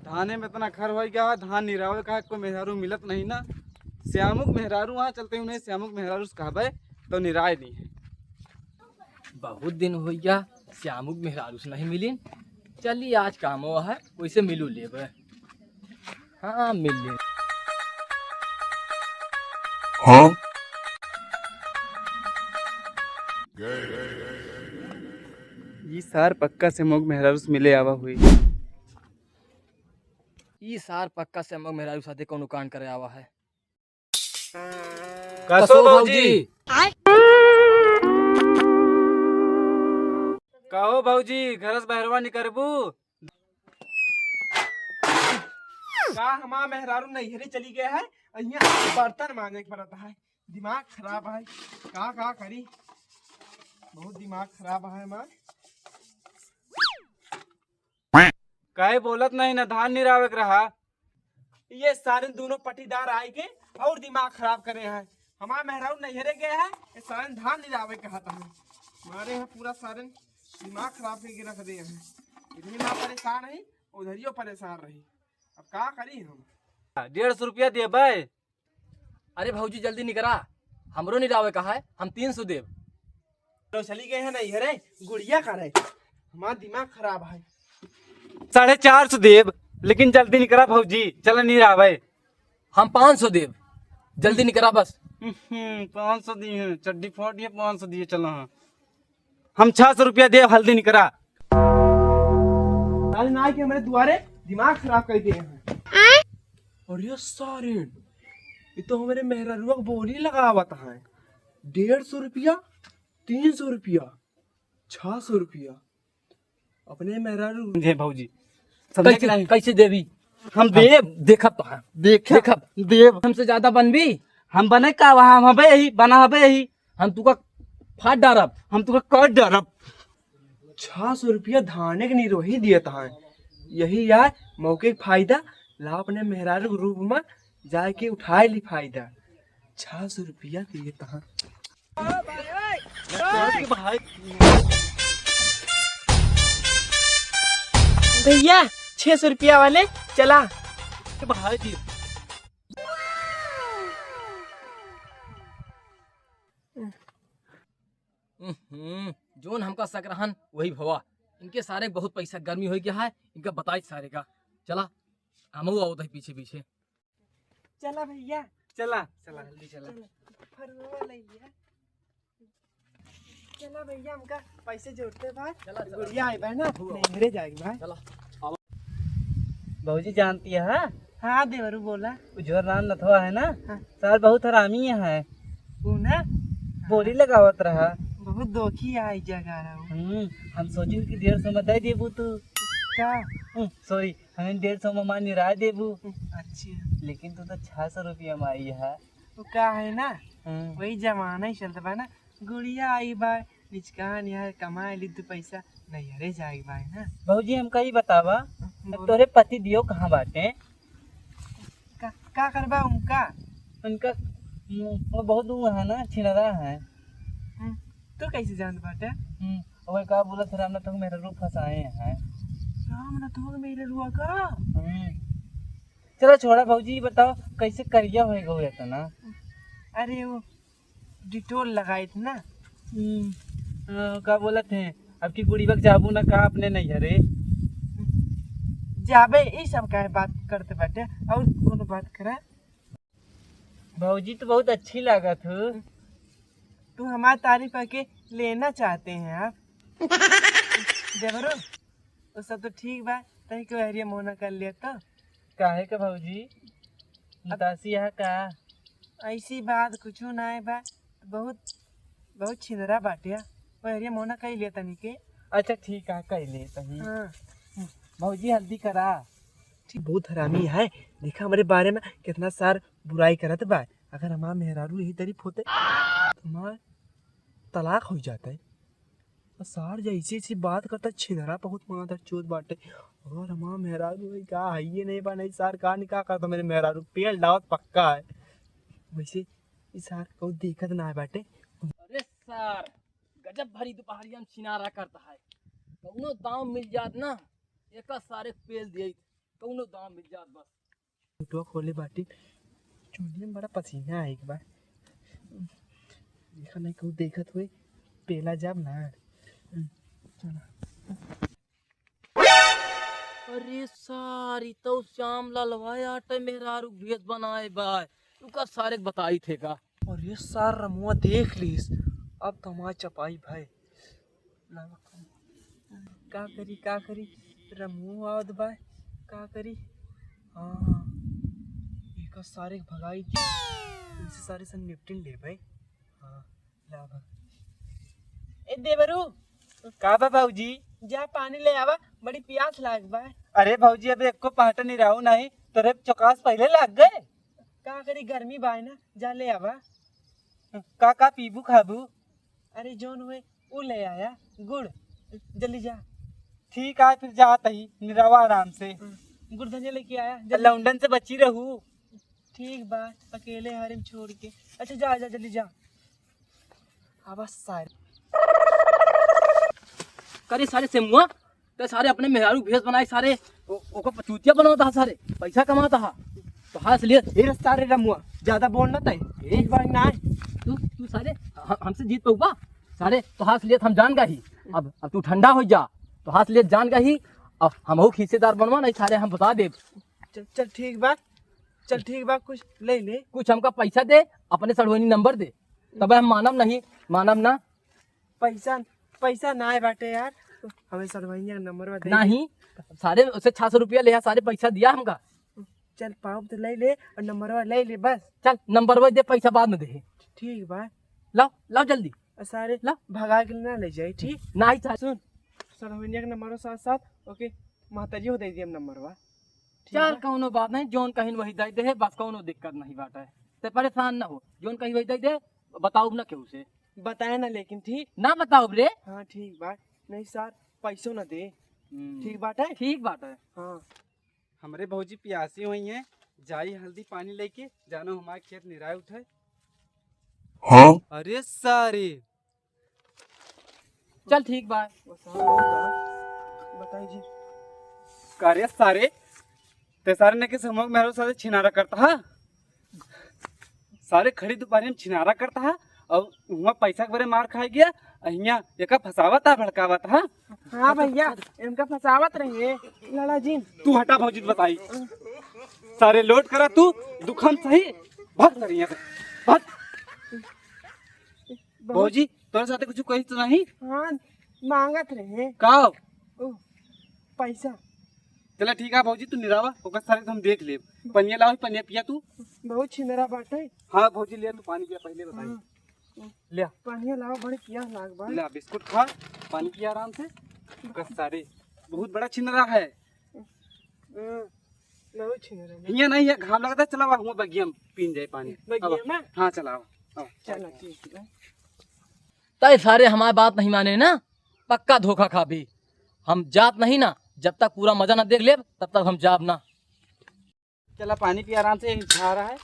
धाने में इतना खर हो गया, धान निरावे का कोई मेहरारू मिलत नहीं ना। श्यामुक मेहरारू वहाँ चलते उन्हें श्यामुक मेहरारू कहबे तो निराय नहीं है। बहुत दिन हो गया श्यामुक मेहरारू से नहीं मिली। चलिए आज काम हुआ है वैसे मिलू लेब। हाँ मिल ले। हाँ? ये सार पक्का से मोग मेहरारू से मिले आवा हुई। ई सार पक्का श्यामुक मेहरारू साथे कौन कांड करे आवा है। कसो भाऊजी। कहो भाऊजी घर से बहरवा निकरबू का हमारा मेहरारू नैहरे चली गया है। यहाँ बर्तन मांगे के पड़ता है। दिमाग खराब है। का करी, बहुत दिमाग खराब है हमार। काहे बोलत नहीं ना, धान निरावे के रहा। ये सारे दोनों पटीदार आए के और दिमाग खराब करे हैं। हमारा मेहरारू नैहरे गए हैं, ये सारे धान निरावे कहता है। हमारे यहाँ पूरा सारे दिमाग खराब करके रख दिए हैं। इतनी माँ परेशान है, उधरियो परेशान रही। अब का करी हम। 150 रुपया दे भाई। अरे भाऊजी जल्दी निकरा, हमरो निरावे कहा है, हम 300 देव। तो चली गए हैं नैहरे, गुड़िया करे। हमारा दिमाग खराब है। 450 देव, लेकिन जल्दी निकरा भाऊजी, चल निरावे। हम 500 देव, जल्दी निकरा बस। 500 दिए हैं, चड्डी फोड़ दिए, 500 दिए। चलो हाँ हम 600 रुपया दे, हल्दी निकरा। आज ना के हमारे दुआरे दिमाग खराब कर दिए हैं। और ये सारे ये तो हमारे मेहरारूआ को बोली लगावत है। 150 रुपया, 300 रुपया, 600 रुपया अपने मेहरारू जे भाऊजी कैसे देवी हम देव। देखब तो है, देखब देव हमसे ज्यादा बनबी। हम बने का वहाँ, हम हबे यही बना हबे यही। हम तुका फाट डारब, हम तुका कट डरब। 600 रुपया धाने के निरोही दिए है। यही यार मौके का फायदा ला अपने मेहरारू के रूप में जाके उठाए ली फायदा। 600 रुपया दिए है। भैया 600 रुपया वाले चला। भाई जोन हमका सकरहन वही भवा। इनके सारे बहुत पैसा गर्मी हो गया है, इनका बताई सारे का। चला हम आओ पीछे पीछे। चला भैया, चला चला जल्दी चला। चला भैया, हमका पैसे जोड़ते भाई। चला गुड़िया आई बहना नैहरे जाएगी भाई। चला। भाऊजी जानती है हाँ देवरू बोला। उज्जवल राम नथवा है ना, हाँ। सर बहुत हरामी है। वो ना बोली लगावत रहा। बहुत दोखी आई जगह रहा हूँ। हम सोची कि 150 में दे देबू तू। का सॉरी, हमें 150 में मान निरा देबू। अच्छा, लेकिन तू तो 600 रुपया में आई है। वो का है ना, वही जमाना ही चलता बा ना। गुड़िया आई बा, निचकान यार कमाए ली तू पैसा नैहरे जाएगी भाई ना। भाऊजी हमका ही बतावा, अब तोरे पति दियो कहाँ बाटे? का करबा उनका? उनका वो बहुत दूर है ना, छिनरा है। तो कैसे जान बाटे? वो का बोला था हमने तो मेरा रूप फंसाए हैं। राम ना तो मेरे रुआ का। चलो छोड़ा भाऊजी, बताओ कैसे करिया होएगा हुआ था ना। अरे वो डिटोल लगाए थे ना। का बोला थे अब की बुढ़ी वक्त जाबू ना कहा अपने नहीं हरे जाबे ये सब का बात करते बैठे और कोनो बात करे। भाऊजी तो बहुत अच्छी लागत हो। तू हमारी तारीफ करके लेना चाहते हैं आप? देवरो वो सब तो ठीक बा, तही को हरिया मोना कर लिया तो। काहे का भाऊजी बतासी है का? ऐसी बात कुछ ना है बा, बहुत बहुत छिनरा बाटे। वो हरिया मोना कर लिया तनी के। अच्छा ठीक है, कह ले तही। हाँ भाऊजी हल्दी करा। ठीक, बहुत हरामी है। देखा हमारे बारे में कितना सार बुराई करत बा। अगर हमारा मेहरारू यही तारीफ होते तो हमारा तलाक हो जाता है। और सार जैसे ऐसी बात करता छिनरा बहुत मांगता चोट बाटे। और हमारा मेहरारू है का है ये नहीं बा, नहीं सार का निकाह करता मेरे मेहरारू पेल डावत पक्का है। वैसे इस सार को दिक्कत ना है बाटे। अरे सर गजब भरी दोपहरी हम छिनारा करता है। कौनो दाम मिल जात ना, एक सारे पेल दिए कौनो दाम मिल जात बस। फोटो खोले बाटी चोली में बड़ा पसीना है एक बार देखा नहीं कहूँ देखत हुए पेला जब ना चला अरे सारी तो श्याम ललवाया आटे मेहरारू भेज बनाए बाय तुका सारे बताई थे का। और ये सार रमुआ देख लीस अब कमा चपाई भाई का करी रमुआ आवत भाई का करी। हाँ एक सारे भगाई थी इनसे सारे सन निपटिन ले भाई। हाँ ला भाई ए देवरू का बा भाऊजी? जा पानी ले आवा बड़ी प्यास लाग बा। अरे भाऊजी अबे एको पहाड़ नहीं रहू नहीं तोरे चौकास पहले लग गए। का करी गर्मी बाय ना जा ले आवा। का पीबू खाबू? अरे जोन हुए वो ले आया गुड़ जल्दी जा। ठीक है फिर जात ही निरावा आराम से। गुड़ धनिया लेके आया लौंडन से बची रहू। ठीक बा अकेले हरिम छोड़ के। अच्छा जा जा जल्दी जा। अब सारे करे सारे सेमुआ ते सारे अपने मेहरारू भेज बनाए सारे ओको पचूतिया बनाता हा सारे पैसा कमाता हा तो हाथ लिए ये सारे रमुआ ज्यादा बोलना तय एक बार ना तू सारे हमसे जीत पऊबा सारे तो हाथ लिए हम जान गही। अब तू ठंडा हो जा तो हाथ लिए जान गही। अब हम हिस्सेदार बनवा नहीं सारे हम बता दे। चल ठीक बा कुछ ले ले कुछ हमका पैसा दे अपने सड़वनी नंबर दे तब हम मानम नहीं मानम ना। पैसा ना है बाटे यार हमें सरवाइया का नंबर दे नहीं सारे उसे 600 रुपया ले सारे पैसा दिया हमका। चल पाँव तो ले ले और नंबर ले ले बस। चल नंबर दे पैसा बाद में दे। ठीक बा लाओ लाओ जल्दी और सारे ला भगा के ना ले जाए ठीक ना ही सुन सरवैया का नंबर साथ साथ ओके माताजी हो दे दिए नंबर बा। चल कौनो बात नहीं जोन कहीं वही दे दे बस कौनो दिक्कत नहीं बाटे ते परेशान ना हो जोन कहीं वही दे दे बताओ ना क्यों से बताए ना लेकिन ठीक ना बताओ रे। हाँ ठीक बा नहीं सर पैसों ना दे ठीक बात है ठीक बात है। हाँ हमारे भौजी प्यासी हुई हैं जाई हल्दी पानी लेके जानो हमारे खेत निराय उठाए। हाँ? अरे सारे चल ठीक बा बताइए जी कार्य सारे ते सारे ने के समूह मेहरो सारे छिनारा करता है सारे खड़ी दुकान में छिनारा करता है और वहाँ पैसा के बारे मार खाई गया यहाँ एक फसावत है भड़कावत है। हाँ भैया इनका फसावत रही लड़ा जी तू हटा भौजी बताई सारे लोड करा तू दुखम सही भाग कर यहाँ से भाग। भौजी तोरे साथे कुछ कही तो नहीं? हाँ मांगत रहे का पैसा। चला ठीक है भौजी तू निरावा ओकर सारे तो हम देख ले। पनिया लाओ पनिया पिया तू। बहुत छिनरा बाटे। हाँ भौजी ले तू पानी पिया पहले बताई। ले पानी लाओ बड़ी पिया लाग बा। ले बिस्कुट खा पानी पिया आराम से। ओकर सारे बहुत बड़ा छिनरा है। बहुत छिनरा यहाँ नहीं है घाम लगता है चला हुआ बगिया में पीन जाए पानी। बगिया में? हाँ चला चलो ठीक है। तय सारे हमारी बात नहीं माने ना पक्का धोखा खा भी हम जात नहीं ना जब तक पूरा मजा ना देख ले तब तक हम जाब ना। चला पानी पिया आराम से खा रहा है।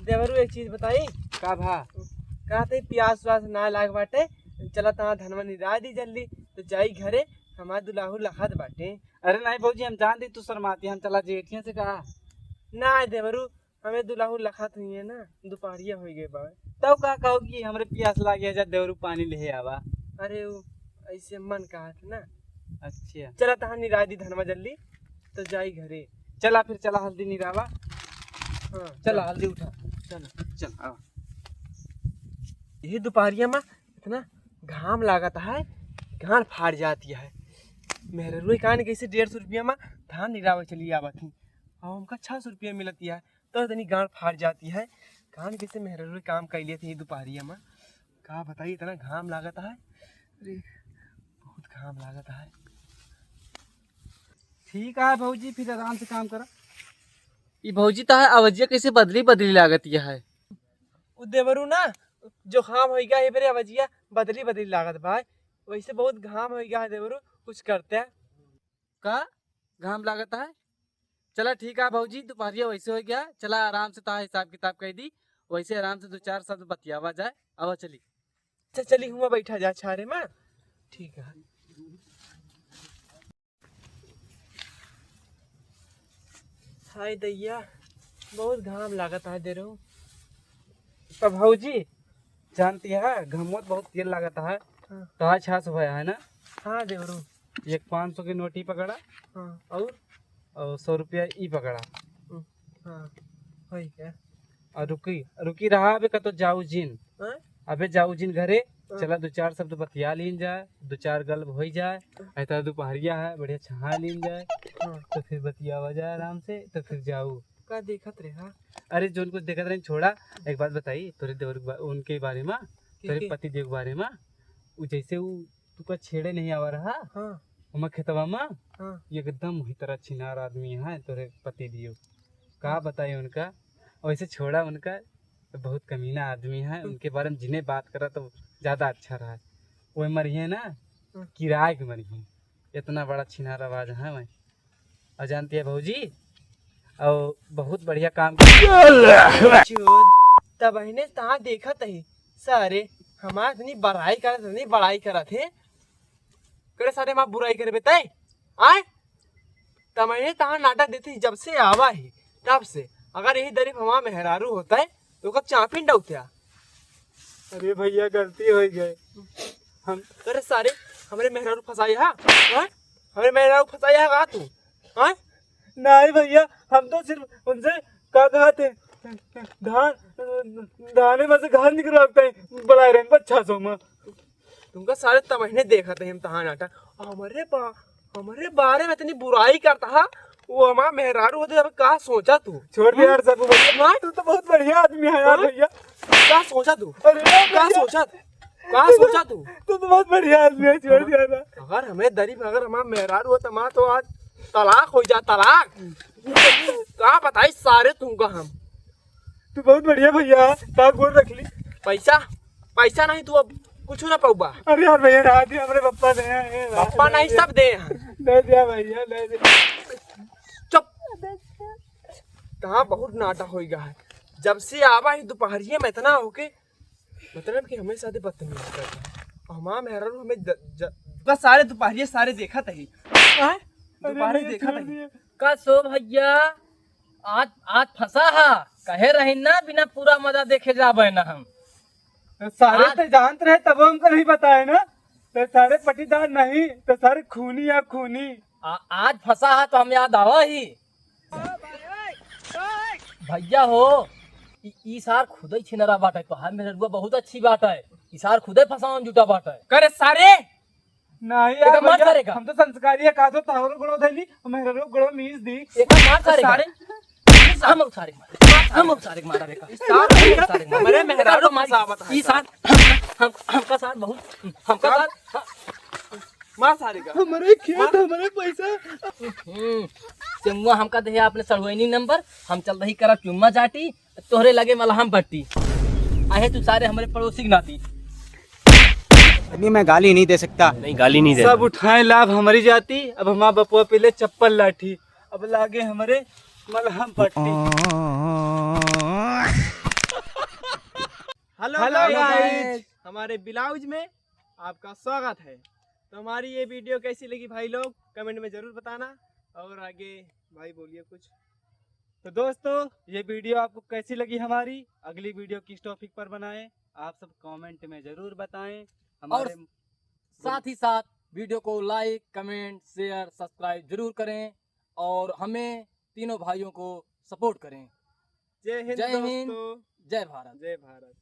देवरू एक चीज बताई का भा कहा थे प्यास व्यास ना लाग बाटे चला तहाँ धनवा निरा दी जल्दी तो जाई घरे हमारे दुलाहू लखत बाटे। अरे नहीं भौजी हम जान दी तू शर्माती हम चला जेठिया से कहा ना देवरू हमें दुलाहू लखत हुई है ना दोपहरिया हो गए बा तब का कहो कि हमरे प्यास लागे जा देवरू पानी ले आवा। अरे वो ऐसे मन कहा था ना। अच्छा चला तहाँ निरा दी धनवा जल्दी तो जाई घरे। चला फिर चला हल्दी निरावा। हाँ चला हल्दी उठा चला चल आओ। ये दोपहरिया में इतना घाम लागत है घान फाड़ जाती है। मेरे रुई कान कैसे 150 रुपया में धान निरावे चली आवत थी और हमका 600 रुपया मिलती है तो इतनी गांड फाड़ जाती है। कान कैसे मेरे रुई काम कर लिए थे दोपहरिया में कहा बताइए इतना घाम लागत है। अरे बहुत घाम लागत है। ठीक है भौजी फिर आराम से काम करा। ये भौजी तो है अवजिया कैसे बदली बदली लागत यह है। वो देवरू ना जो घाम हो गया है मेरे अवजिया बदली बदली लागत भाई वैसे बहुत घाम हो गया है देवरू कुछ करते हैं का घाम लागत है। चला ठीक है भौजी दोपहरिया वैसे हो गया चला आराम से ता हिसाब किताब कह दी वैसे आराम से 2-4 शब्द बतियावा जाए। अब चली चली हुआ बैठा जा छारे में ठीक है। हाय दैया बहुत घाम लागत है दे रहा तो भौजी जानती है घमोत बहुत तेल लागता है। हाँ। तो आज छास भया है ना। हाँ देवरू। एक 500 की नोट ही पकड़ा हाँ और 100 रुपया ई पकड़ा हाँ होई क्या और रुकी रुकी रहा अबे कतो जाऊ जिन हाँ? अबे जाऊ जिन घरे हाँ। चला 2-4 शब्द बतिया लीन जाए 2-4 गल्प हो जाए ऐसा दोपहरिया है बढ़िया छहा लीन जाए हाँ। तो फिर बतियावा जाए आराम से तो फिर जाऊ। का देखत रे हाँ अरे जो कुछ देखत रहे छोड़ा एक बात बताई तोरे देवर उनके बारे में तोरे के? पति देव के बारे में वो जैसे वो तुका छेड़े नहीं आवा रहा हाँ हम खेतवा में हाँ एकदम वही तरह छिनार आदमी है तोरे पति दियो का बताई उनका वैसे छोड़ा उनका तो बहुत कमीना आदमी है उनके बारे में जिन्हें बात करा तो ज्यादा अच्छा रहा वो मरिए ना किराए के मरिए इतना बड़ा छिनार आवाज है मैं और जानती है भौजी और बहुत बढ़िया काम तब ने तहाँ देखत है सारे हमार इतनी बड़ाई करत इतनी बड़ाई करत है करे सारे माँ बुराई करे बताए आए तब मैंने तहाँ नाटक देती जब से आवा है तब से अगर यही दरीब हमारा मेहरारू होता है तो उसका चापिन डौत्या। अरे भैया गलती हो गई हम करे सारे हमारे मेहरारू फंसाई है हाँ? हमारे मेहरारू फंसाई है का तू हाँ? नहीं भैया हम तो सिर्फ उनसे क्या कहा थे धान धाने में से घास निकलवाते हैं बुला रहे हैं 600 में। तुमका सारे तमहने देखा थे हम तहाँ नाटक हमारे बारे में इतनी बुराई करता है वो हमारा मेहरारू होते जब कहा सोचा तू छोड़ दे यार सब भैया तू तो बहुत बढ़िया आदमी है यार भैया। क्या सोचा तू अरे क्या सोचा तू तू तो बहुत बढ़िया आदमी है छोड़ दिया ना। अगर हमें दरीब अगर हमारा मेहरारू हो तो आज तलाक हो जा तलाक कहा बताई सारे तुमको हम तू बहुत बढ़िया भैया ताक गोल रख ली। पैसा नहीं तू अब कुछ ना पाऊबा। अरे यार भैया ना दिया हमारे पप्पा ने पप्पा नहीं सब दे दे दिया भैया दे दिया। चुप कहाँ बहुत नाटक हो गया है जब से आवा ही दोपहरिये में इतना होके मतलब कि हमें साथ बदतमीजी करता है हमारा मेहरारू हमें बस सारे दोपहरिये सारे देखा तही दोपहर देखा तही का सो भैया आज फंसा हा कहे रही ना बिना पूरा मजा देखे जाबे ना हम सारे तो जानते रहे तब हमको नहीं बताए ना तो सारे पटीदार नहीं तो सारे खूनी या खूनी आज फंसा है तो हम याद आवा ही भैया हो ई सार खुद ही छिनरा बात है तो हाल में रुआ बहुत अच्छी बात है ई सार खुद ही फंसावन जुटा बात है करे सारे नहीं एक यार मार भैया, करेगा। हम तो संस्कारी है कहा तो तावर गुड़ो थैली मेरे रो गुड़ो मीज दी एक मार सारे हम सारे मारा रे का हमारे मेहरारू मसावत है ई सार हमका सार बहुत हमका सार मां सारे का हमारे खेत हमारे पैसा चुम्मा हमका दे आपने सड़वैनी नंबर हम चल रही करा चुम्मा चाटी तोहरे लगे मलहम पट्टी आहे तू सारे हमारे पड़ोसी नाती अभी मैं गाली नहीं दे सकता। नहीं गाली नहीं दे सब उठाए लाभ हमारी जाती अब हमारा बपुआ पहले चप्पल लाठी अब लागे हमारे मलहम पट्टी। हेलो गाइस हमारे ब्लाउज में आपका स्वागत है। तो हमारी ये वीडियो कैसी लगी भाई लोग कमेंट में जरूर बताना और आगे भाई बोलिए कुछ। तो दोस्तों ये वीडियो आपको कैसी लगी हमारी अगली वीडियो किस टॉपिक पर बनाएं आप सब कमेंट में जरूर बताएं हमारे साथ ही साथ वीडियो को लाइक कमेंट शेयर सब्सक्राइब जरूर करें और हमें तीनों भाइयों को सपोर्ट करें। जय हिंद जय हिंद, दोस्तों जय भारत। जय भारत।